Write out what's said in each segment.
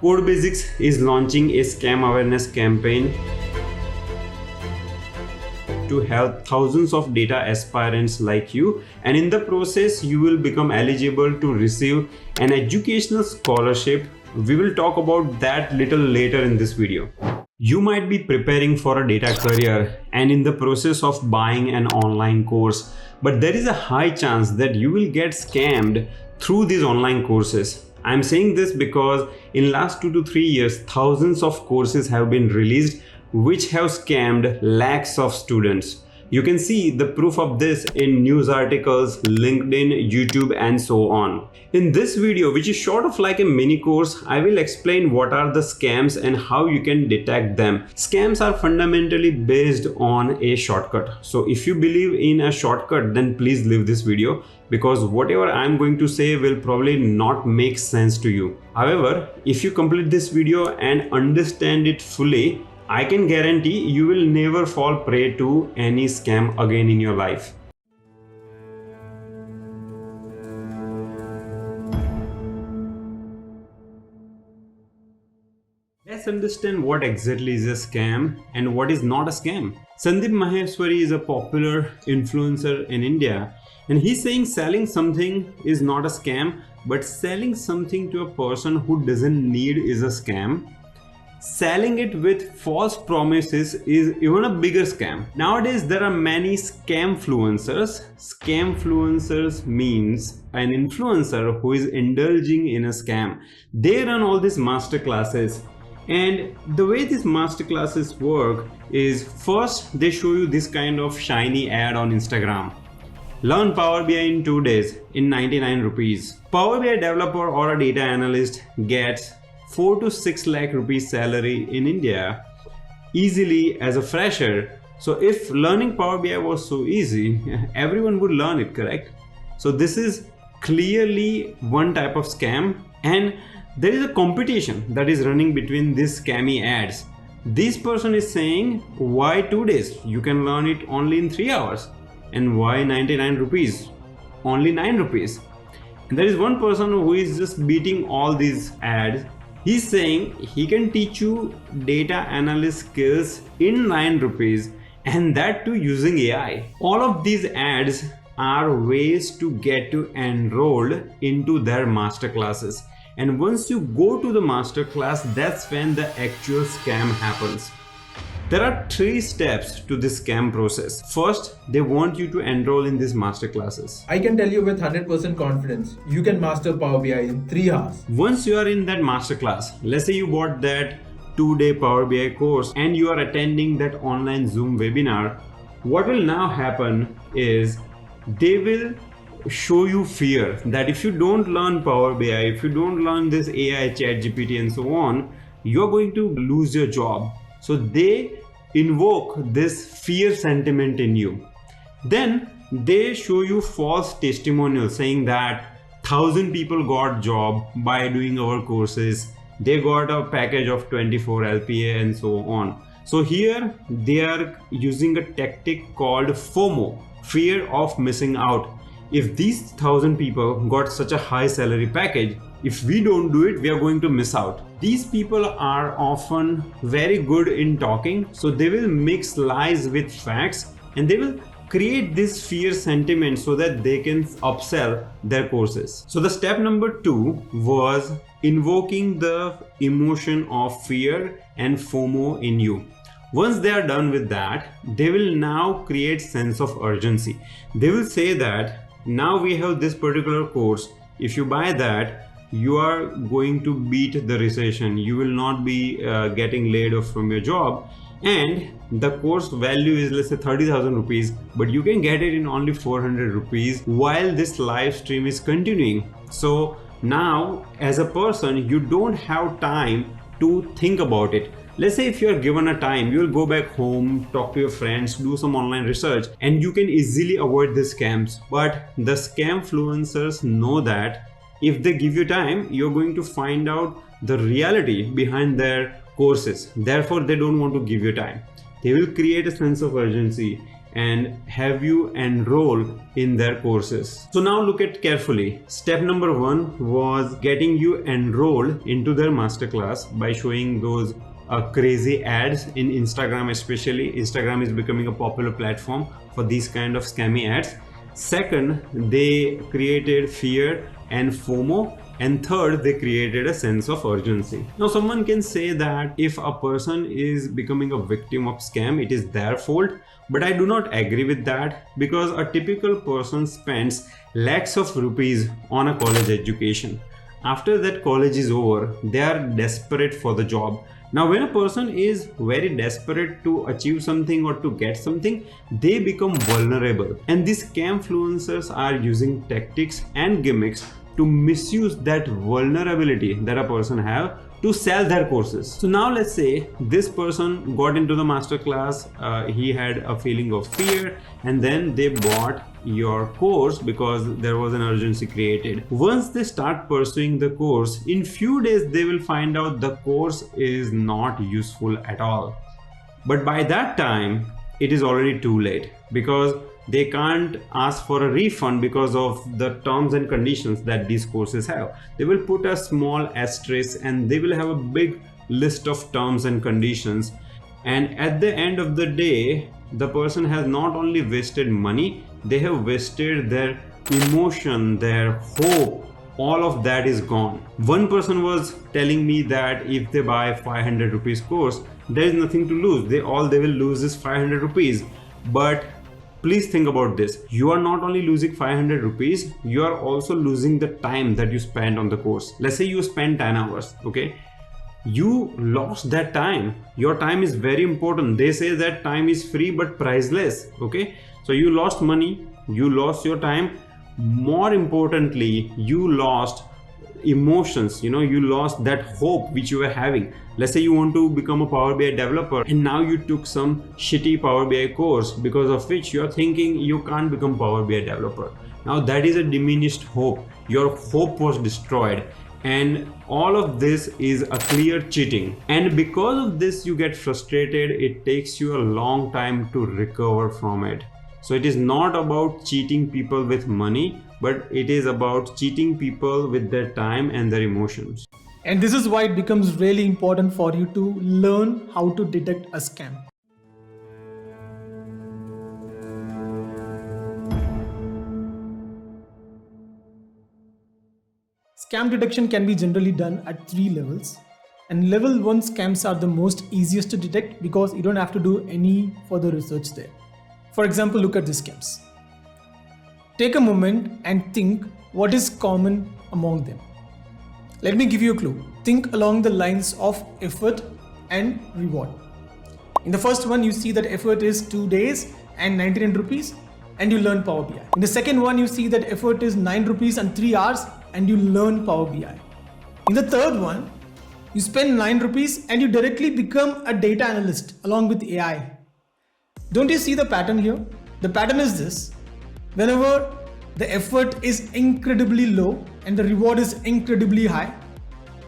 Code Basics is launching a scam awareness campaign to help thousands of data aspirants like you, and in the process you will become eligible to receive an educational scholarship. We will talk about that little later in this video. You might be preparing for a data career and in the process of buying an online course, but there is a high chance that you will get scammed through these online courses. I'm saying this because in last 2 to 3 years, thousands of courses have been released which have scammed lakhs of students. You can see the proof of this in news articles, LinkedIn, YouTube, and so on. In this video, which is sort of like a mini course, I will explain what are the scams and how you can detect them. Scams are fundamentally based on a shortcut. So if you believe in a shortcut, then please leave this video, because whatever I'm going to say will probably not make sense to you. However, if you complete this video and understand it fully, I can guarantee you will never fall prey to any scam again in your life. Let's understand what exactly is a scam and what is not a scam. Sandeep Maheshwari is a popular influencer in India, and he's saying selling something is not a scam, but selling something to a person who doesn't need is a scam. Selling it with false promises is even a bigger scam. Nowadays, there are many scamfluencers. Scamfluencers means an influencer who is indulging in a scam. They run all these masterclasses, and the way these masterclasses work is, first they show you this kind of shiny ad on Instagram. Learn Power BI in 2 days in 99 rupees. Power BI developer or a data analyst gets 4 to 6 lakh rupees salary in India easily as a fresher. So if learning Power BI was so easy, everyone would learn it, correct? So this is clearly one type of scam, and there is a competition that is running between these scammy ads. This person is saying, why 2 days? You can learn it only in 3 hours. And why 99 rupees? Only 9 rupees. And there is one person who is just beating all these ads. He's saying he can teach you data analyst skills in 9 rupees, and that too using AI. All of these ads are ways to get you enrolled into their masterclasses. And once you go to the masterclass, that's when the actual scam happens. There are 3 steps to this scam process. First, they want you to enroll in these masterclasses. I can tell you with 100% confidence, you can master Power BI in 3 hours. Once you are in that masterclass, let's say you bought that 2-day Power BI course and you are attending that online Zoom webinar, what will now happen is they will show you fear that if you don't learn Power BI, if you don't learn this AI, ChatGPT and so on, you're going to lose your job. So they invoke this fear sentiment in you. Then they show you false testimonials saying that 1,000 people got job by doing our courses. They got a package of 24 LPA and so on. So here they are using a tactic called FOMO, fear of missing out. If these 1,000 people got such a high salary package, if we don't do it, we are going to miss out. These people are often very good in talking, so they will mix lies with facts and they will create this fear sentiment so that they can upsell their courses. So the step number 2 was invoking the emotion of fear and FOMO in you. Once they are done with that, they will now create sense of urgency. They will say that now we have this particular course. If you buy that, you are going to beat the recession. You will not be getting laid off from your job, and the course value is, let's say, 30,000 rupees, but you can get it in only 400 rupees while this live stream is continuing. So now as a person, you don't have time to think about it. Let's say if you are given a time, you will go back home, talk to your friends, do some online research, and you can easily avoid the scams. But the scamfluencers know that if they give you time, you're going to find out the reality behind their courses. Therefore, they don't want to give you time. They will create a sense of urgency and have you enroll in their courses. So now look at carefully. Step number 1 was getting you enrolled into their masterclass by showing those crazy ads in Instagram. Especially Instagram is becoming a popular platform for these kind of scammy ads. Second, they created fear and FOMO. And third, they created a sense of urgency. Now, someone can say that if a person is becoming a victim of scam, it is their fault. But I do not agree with that, because a typical person spends lakhs of rupees on a college education. After that college is over, they are desperate for the job. Now, when a person is very desperate to achieve something or to get something, they become vulnerable. And these scamfluencers are using tactics and gimmicks to misuse that vulnerability that a person have to sell their courses. So now let's say this person got into the masterclass, he had a feeling of fear, and then they bought your course because there was an urgency created. Once they start pursuing the course, in few days they will find out the course is not useful at all. But by that time, it is already too late, because they can't ask for a refund because of the terms and conditions that these courses have. They will put a small asterisk and they will have a big list of terms and conditions. And at the end of the day, the person has not only wasted money, they have wasted their emotion, their hope. All of that is gone. One person was telling me that if they buy 500 rupees course, there is nothing to lose. All they will lose is 500 rupees. But please think about this. You are not only losing 500 rupees, you are also losing the time that you spent on the course. Let's say you spend 10 hours, okay? You lost that time. Your time is very important. They say that time is free but priceless, okay? So you lost money, you lost your time. More importantly, you lost emotions, you lost that hope which you were having. Let's say you want to become a Power BI developer, and now you took some shitty Power BI course because of which you are thinking you can't become Power BI developer. Now that is a diminished hope. Your hope was destroyed, and all of this is a clear cheating. And because of this you get frustrated. It takes you a long time to recover from it. So it is not about cheating people with money, but it is about cheating people with their time and their emotions. And this is why it becomes really important for you to learn how to detect a scam. Scam detection can be generally done at 3 levels. And level 1 scams are the most easiest to detect because you don't have to do any further research there. For example, look at these scams. Take a moment and think what is common among them. Let me give you a clue. Think along the lines of effort and reward. In the first one, you see that effort is 2 days and 99 rupees and you learn Power BI. In the second one, you see that effort is 9 rupees and 3 hours and you learn Power BI. In the third one, you spend 9 rupees and you directly become a data analyst along with AI. Don't you see the pattern here? The pattern is this. Whenever the effort is incredibly low and the reward is incredibly high,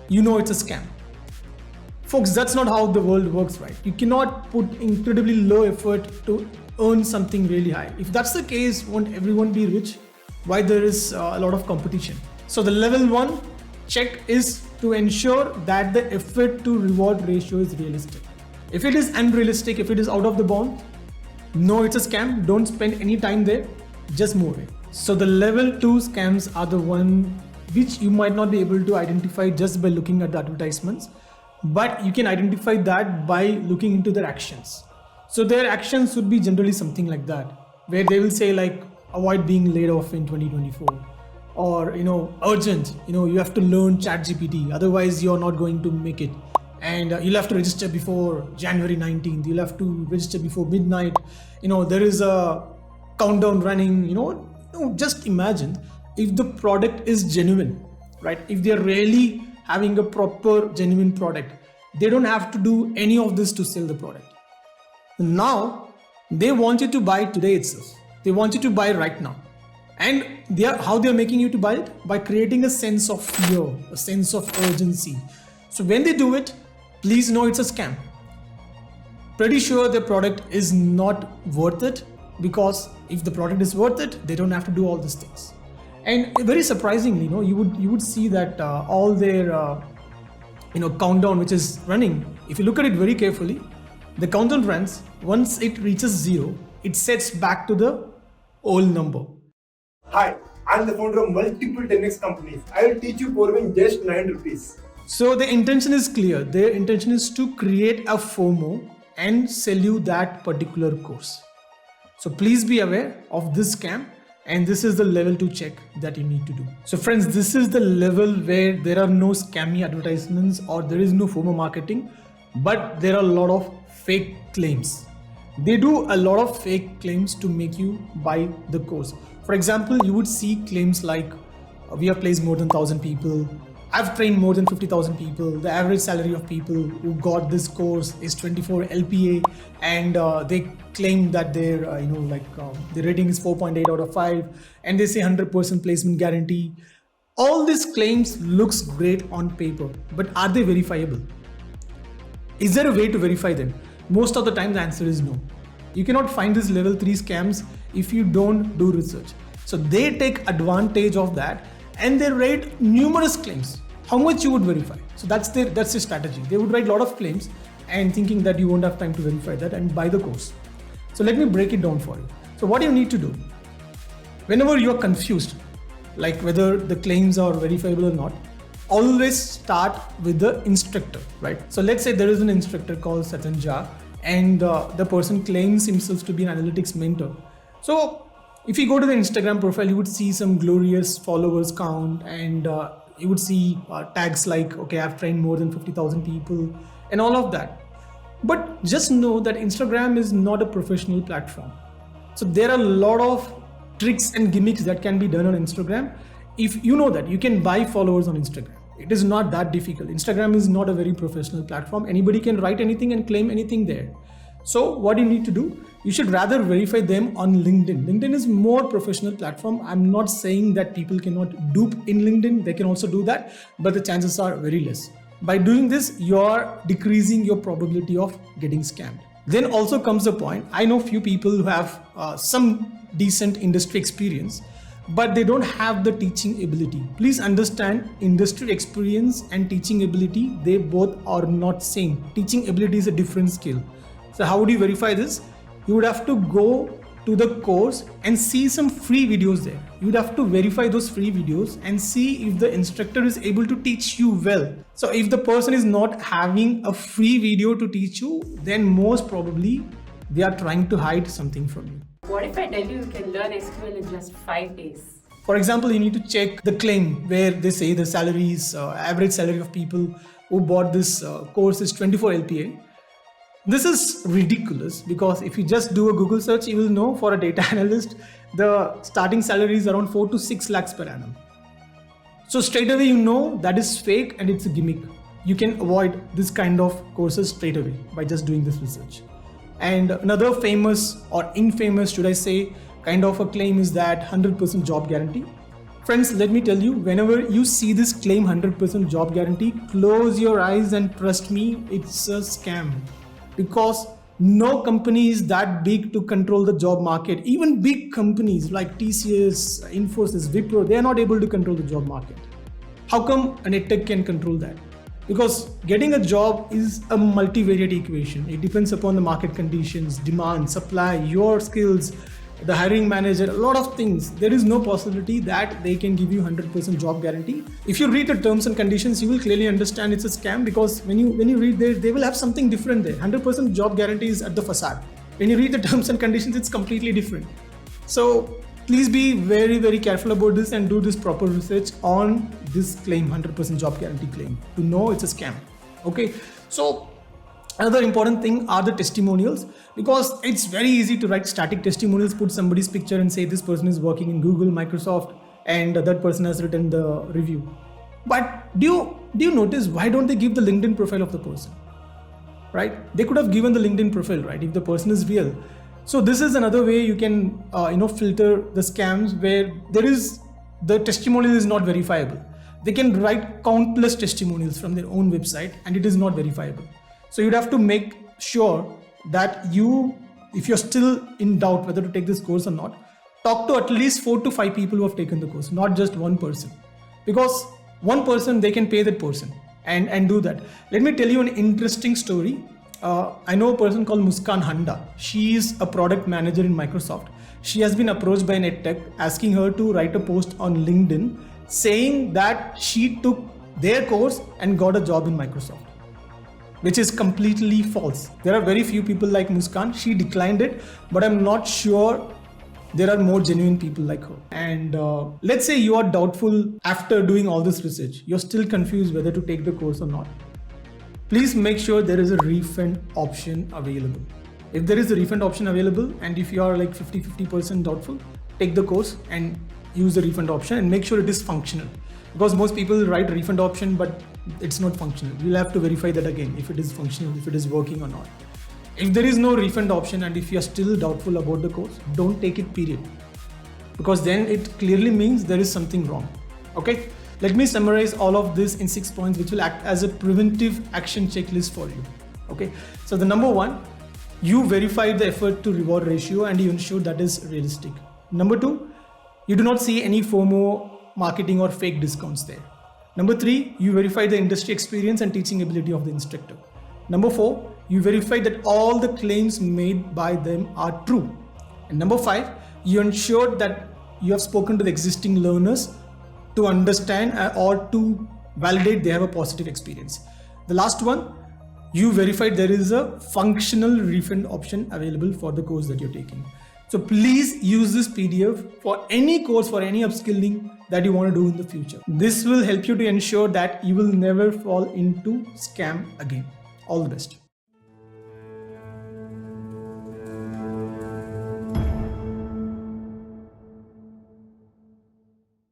you know it's a scam. Folks, that's not how the world works, right? You cannot put incredibly low effort to earn something really high. If that's the case, won't everyone be rich? Why there is a lot of competition? So the level 1 check is to ensure that the effort to reward ratio is realistic. If it is unrealistic, if it is out of the bound, no, it's a scam. Don't spend any time there. Just move it. So the level 2 scams are the one which you might not be able to identify just by looking at the advertisements, but you can identify that by looking into their actions. So their actions would be generally something like that, where they will say like, avoid being laid off in 2024, or urgent, you have to learn ChatGPT, otherwise you're not going to make it. And you'll have to register before January 19th. You'll have to register before midnight. There is a countdown running. Just imagine if the product is genuine, right? If they're really having a proper genuine product, they don't have to do any of this to sell the product. Now they want you to buy today itself. They want you to buy right now. And how they're making you to buy it? By creating a sense of fear, a sense of urgency. So when they do it, please know it's a scam. Pretty sure the product is not worth it. because if the product is worth it, they don't have to do all these things. And very surprisingly, you would see that all their countdown which is running, if you look at it very carefully, the countdown runs. Once it reaches 0, it sets back to the old number. Hi, I'm the founder of multiple 10x companies. I will teach you Power just 9 rupees. So the intention is clear. Their intention is to create a FOMO and sell you that particular course. So please be aware of this scam, and this is the level to check that you need to do. So friends, this is the level where there are no scammy advertisements or there is no FOMO marketing, but there are a lot of fake claims. They do a lot of fake claims to make you buy the course. For example, you would see claims like, we have placed more than 1,000 people, I've trained more than 50,000 people, the average salary of people who got this course is 24 LPA, and they claim that their the rating is 4.8 out of 5, and they say 100% placement guarantee. All these claims looks great on paper, but are they verifiable? Is there a way to verify them? Most of the time the answer is no. You cannot find these level 3 scams if you don't do research. So they take advantage of that and they write numerous claims. How much you would verify? So that's their strategy. They would write a lot of claims and thinking that you won't have time to verify that and buy the course. So let me break it down for you. So what you need to do, whenever you are confused, like whether the claims are verifiable or not, always start with the instructor, right? So let's say there is an instructor called Satanja, and the person claims himself to be an analytics mentor. So if you go to the Instagram profile, you would see some glorious followers count, and you would see tags like, okay, I've trained more than 50,000 people and all of that. But just know that Instagram is not a professional platform. So there are a lot of tricks and gimmicks that can be done on Instagram. If you know that you can buy followers on Instagram, it is not that difficult. Instagram is not a very professional platform. Anybody can write anything and claim anything there. So what you need to do, you should rather verify them on LinkedIn. LinkedIn is more professional platform. I'm not saying that people cannot dupe in LinkedIn. They can also do that, but the chances are very less. By doing this, you're decreasing your probability of getting scammed. Then also comes the point, I know few people who have some decent industry experience, but they don't have the teaching ability. Please understand, industry experience and teaching ability, they both are not same. Teaching ability is a different skill. So how would you verify this? You would have to go to the course and see some free videos there. You would have to verify those free videos and see if the instructor is able to teach you well. So if the person is not having a free video to teach you, then most probably they are trying to hide something from you. What if I tell you can learn SQL in just 5 days? For example, you need to check the claim where they say the salaries, average salary of people who bought this course is 24 LPA. This is ridiculous because if you just do a Google search, you will know for a data analyst, the starting salary is around 4 to 6 lakhs per annum. So straight away, you know that is fake and it's a gimmick. You can avoid this kind of courses straight away by just doing this research. And another famous or infamous, should I say, kind of a claim is that 100% job guarantee. Friends, let me tell you, whenever you see this claim 100% job guarantee, close your eyes and trust me, it's a scam. Because no company is that big to control the job market. Even big companies like TCS, Infosys, Wipro, they are not able to control the job market. How come an edtech can control that? Because getting a job is a multivariate equation. It depends upon the market conditions, demand, supply, your skills, the hiring manager, a lot of things. There is no possibility that they can give you 100% job guarantee. If you read the terms and conditions, you will clearly understand it's a scam, because when you read there, they will have something different there. 100% job guarantee is at the facade. When you read the terms and conditions, it's completely different. So please be very, very careful about this and do this proper research on this claim, 100% job guarantee claim, to know it's a scam. Okay, so another important thing are the testimonials, because it's very easy to write static testimonials, put somebody's picture and say this person is working in Google, Microsoft, and that person has written the review. But do you notice why don't they give the LinkedIn profile of the person? Right? They could have given the LinkedIn profile, right? If the person is real. So this is another way you can filter the scams where the testimonial is not verifiable. They can write countless testimonials from their own website and it is not verifiable. So you'd have to make sure that you if you're still in doubt whether to take this course or not, talk to at least 4 to 5 people who have taken the course, not just one person. Because one person, they can pay that person and do that. Let me tell you an interesting story. I know a person called Muskan Handa. She is a product manager in Microsoft. She has been approached by an edtech asking her to write a post on LinkedIn saying that she took their course and got a job in Microsoft, which is completely false. There are very few people like Muskan. She declined it, but I'm not sure there are more genuine people like her. And let's say you are doubtful after doing all this research. You're still confused whether to take the course or not. Please make sure there is a refund option available. If there is a refund option available, and if you are like 50% doubtful, take the course and use the refund option and make sure it is functional. Because most people write refund option, but it's not functional. You'll have to verify that again, if it is functional, if it is working or not. If there is no refund option and if you're still doubtful about the course, don't take it, period. Because then it clearly means there is something wrong. Okay? Let me summarize all of this in 6 points, which will act as a preventive action checklist for you. Okay? So the number 1, you verify the effort to reward ratio and you ensure that is realistic. Number 2, you do not see any FOMO marketing or fake discounts there. Number 3, you verify the industry experience and teaching ability of the instructor. Number 4, you verify that all the claims made by them are true. And number 5, you ensure that you have spoken to the existing learners to understand or to validate they have a positive experience. The last one, you verify there is a functional refund option available for the course that you're taking. So please use this PDF for any course, for any upskilling that you want to do in the future. This will help you to ensure that you will never fall into scam again. All the best.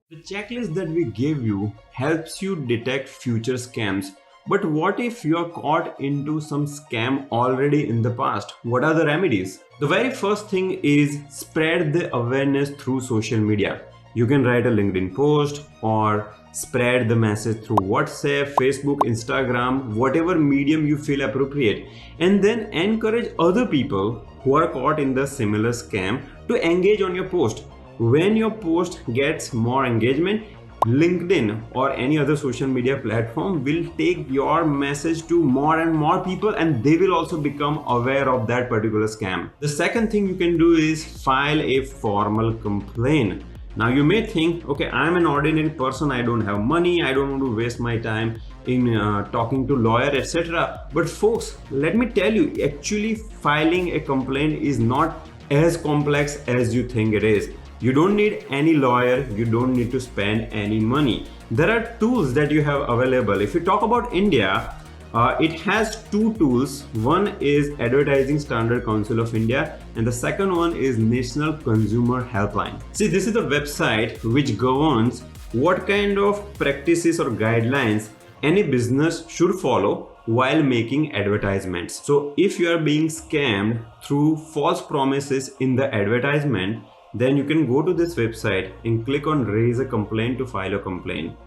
The checklist that we gave you helps you detect future scams. But what if you are caught into some scam already in the past? What are the remedies? The very first thing is spread the awareness through social media. You can write a LinkedIn post or spread the message through WhatsApp, Facebook, Instagram, whatever medium you feel appropriate. And then encourage other people who are caught in the similar scam to engage on your post. When your post gets more engagement, LinkedIn or any other social media platform will take your message to more and more people, and they will also become aware of that particular scam. The second thing you can do is file a formal complaint. Now you may think, okay, I'm an ordinary person, I don't have money, I don't want to waste my time in talking to lawyer, etc. But folks, let me tell you, actually filing a complaint is not as complex as you think it is. You don't need any lawyer, you don't need to spend any money. There are tools that you have available. If you talk about India, it has 2 tools. One is Advertising Standard Council of India and the second one is National Consumer Helpline. See, this is the website which governs what kind of practices or guidelines any business should follow while making advertisements. So if you are being scammed through false promises in the advertisement, then you can go to this website and click on raise a complaint to file a complaint.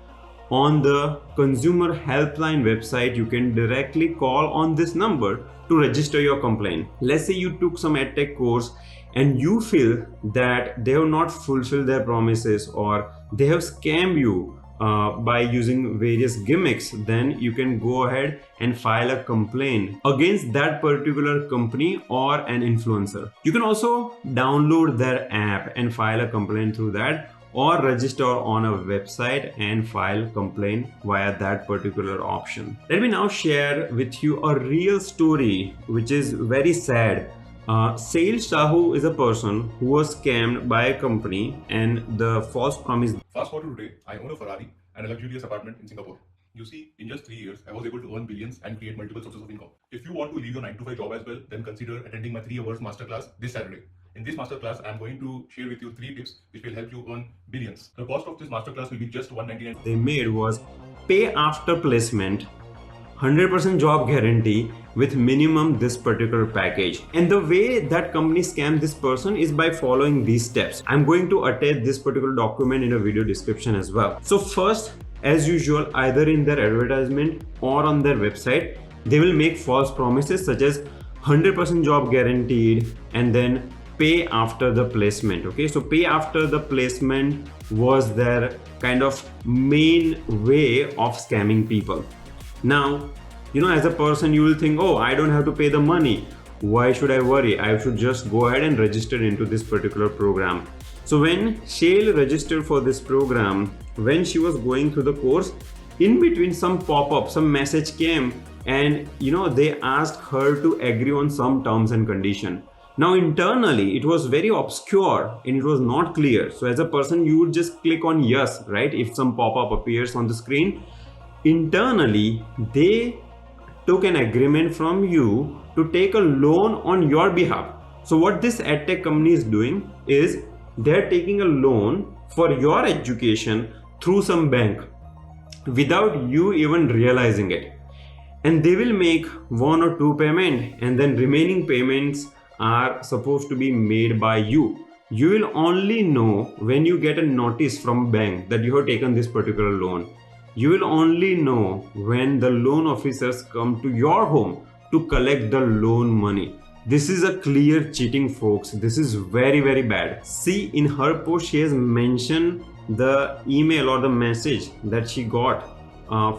On the consumer helpline website, you can directly call on this number to register your complaint. Let's say you took some edtech course and you feel that they have not fulfilled their promises or they have scammed you by using various gimmicks, then you can go ahead and file a complaint against that particular company or an influencer. You can also download their app and file a complaint through that, or register on a website and file complaint via that particular option. Let me now share with you a real story which is very sad. Sales Sahu is a person who was scammed by a company and the false promise. Fast forward to today, I own a Ferrari and a luxurious apartment in Singapore. You see, in just 3 years, I was able to earn billions and create multiple sources of income. If you want to leave your 9-to-5 job as well, then consider attending my 3 hours masterclass this Saturday. In this masterclass, I am going to share with you 3 tips which will help you earn billions. The cost of this masterclass will be just $199. They made was pay after placement, 100% job guarantee with minimum this particular package. And the way that company scammed this person is by following these steps. I'm going to attach this particular document in a video description as well. So first, as usual, either in their advertisement or on their website, they will make false promises such as 100% job guaranteed, and then pay after the placement. Okay, so pay after the placement was their kind of main way of scamming people. Now, as a person, you will think, oh, I don't have to pay the money. Why should I worry? I should just go ahead and register into this particular program. So when Shale registered for this program, when she was going through the course, in between some pop-up, some message came, and they asked her to agree on some terms and condition. Now internally it was very obscure and it was not clear. So as a person, you would just click on yes, right? If some pop-up appears on the screen, internally they took an agreement from you to take a loan on your behalf. So what this edtech company is doing is they're taking a loan for your education through some bank without you even realizing it. And they will make 1 or 2 payments, and then remaining payments are supposed to be made by you. You will only know when you get a notice from bank that you have taken this particular loan. You will only know when the loan officers come to your home to collect the loan money. This is a clear cheating, folks. This is very, very bad. See, in her post, she has mentioned the email or the message that she got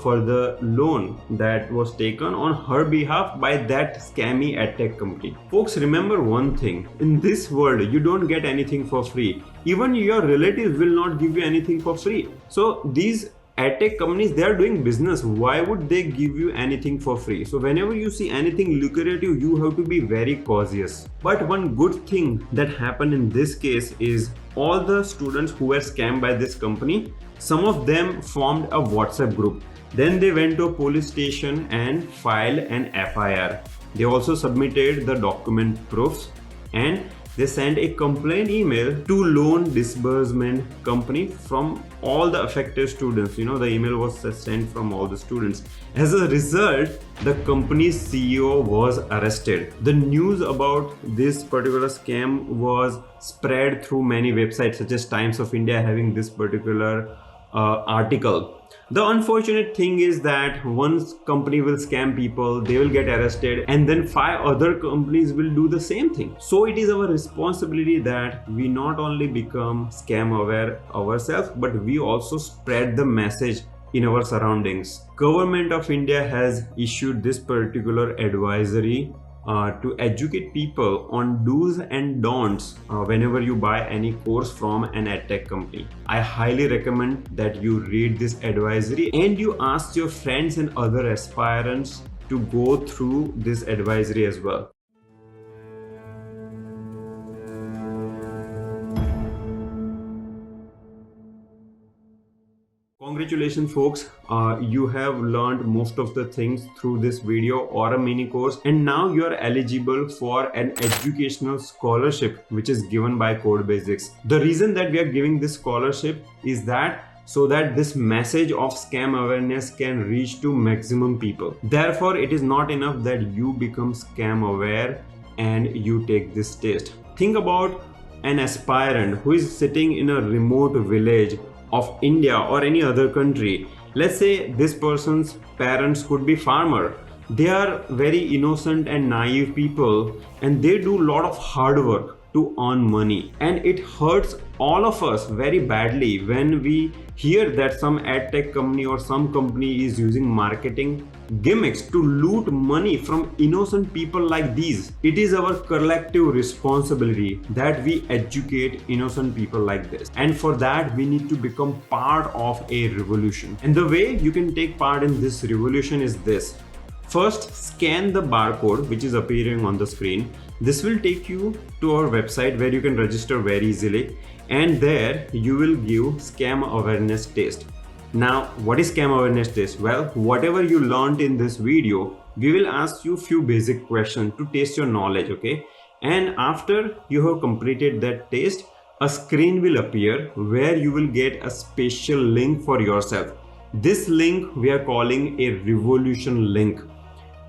for the loan that was taken on her behalf by that scammy edtech company. Folks, remember one thing. In this world, you don't get anything for free. Even your relatives will not give you anything for free. So these edtech companies, they are doing business. Why would they give you anything for free? So whenever you see anything lucrative, you have to be very cautious. But one good thing that happened in this case is all the students who were scammed by this company, some of them formed a WhatsApp group. Then they went to a police station and filed an FIR. They also submitted the document proofs, and they sent a complaint email to loan disbursement company from all the affected students. The email was sent from all the students. As a result, the company's CEO was arrested. The news about this particular scam was spread through many websites such as Times of India having this particular article. The unfortunate thing is that one company will scam people, they will get arrested, and then 5 other companies will do the same thing. So it is our responsibility that we not only become scam aware ourselves, but we also spread the message in our surroundings. Government of India has issued this particular advisory to educate people on do's and don'ts whenever you buy any course from an edtech company. I highly recommend that you read this advisory and you ask your friends and other aspirants to go through this advisory as well. Congratulations, folks. You have learned most of the things through this video or a mini course, and now you are eligible for an educational scholarship which is given by Code Basics. The reason that we are giving this scholarship is that so that this message of scam awareness can reach to maximum people. Therefore, it is not enough that you become scam aware and you take this test. Think about an aspirant who is sitting in a remote village of India or any other country. Let's say this person's parents could be farmer. They are very innocent and naive people, and they do a lot of hard work to earn money, and it hurts all of us very badly when we hear that some ad tech company or some company is using marketing gimmicks to loot money from innocent people like these. It is our collective responsibility that we educate innocent people like this, and for that we need to become part of a revolution. And the way you can take part in this revolution is this. First, scan the barcode which is appearing on the screen. This will take you to our website where you can register very easily, and there you will give scam awareness test. Now, what is scam awareness test? Well, whatever you learned in this video, we will ask you few basic questions to test your knowledge, okay? And after you have completed that test, a screen will appear where you will get a special link for yourself. This link we are calling a revolution link.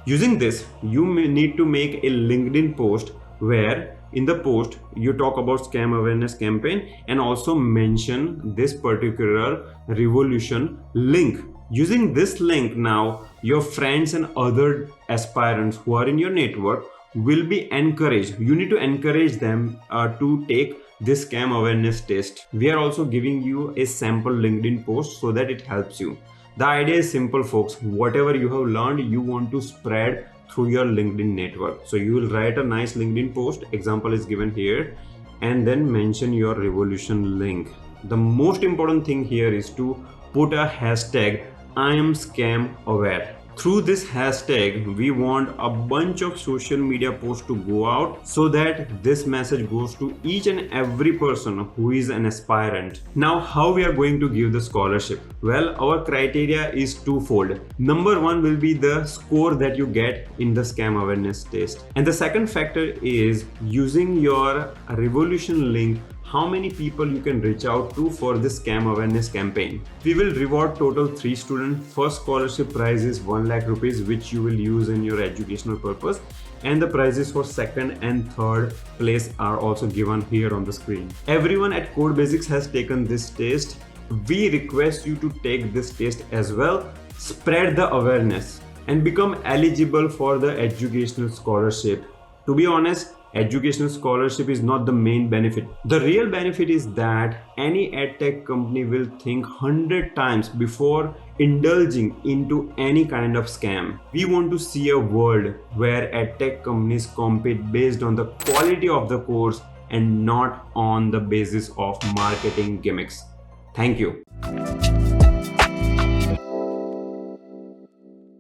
Using this, you may need to make a LinkedIn post where in the post you talk about scam awareness campaign and also mention this particular revolution link. Using this link, now your friends and other aspirants who are in your network will be encouraged. You need to encourage them to take this scam awareness test. We are also giving you a sample LinkedIn post so that it helps you. The idea is simple, folks. Whatever you have learned, you want to spread through your LinkedIn network. So you will write a nice LinkedIn post, example is given here, and then mention your revolution link. The most important thing here is to put a hashtag I am scam aware. Through this hashtag, we want a bunch of social media posts to go out so that this message goes to each and every person who is an aspirant. Now, how we are going to give the scholarship? Well, our criteria is twofold. Number one will be the score that you get in the scam awareness test. And the second factor is using your revolution link, how many people you can reach out to for this scam awareness campaign. We will reward total 3 students. First scholarship prize is 1 lakh rupees, which you will use in your educational purpose, and the prizes for second and third place are also given here on the screen. Everyone at Code Basics has taken this test. We request you to take this test as well, spread the awareness and become eligible for the educational scholarship. To be honest, educational scholarship is not the main benefit. The real benefit is that any edtech company will think 100 times before indulging into any kind of scam. We want to see a world where edtech companies compete based on the quality of the course and not on the basis of marketing gimmicks. Thank you.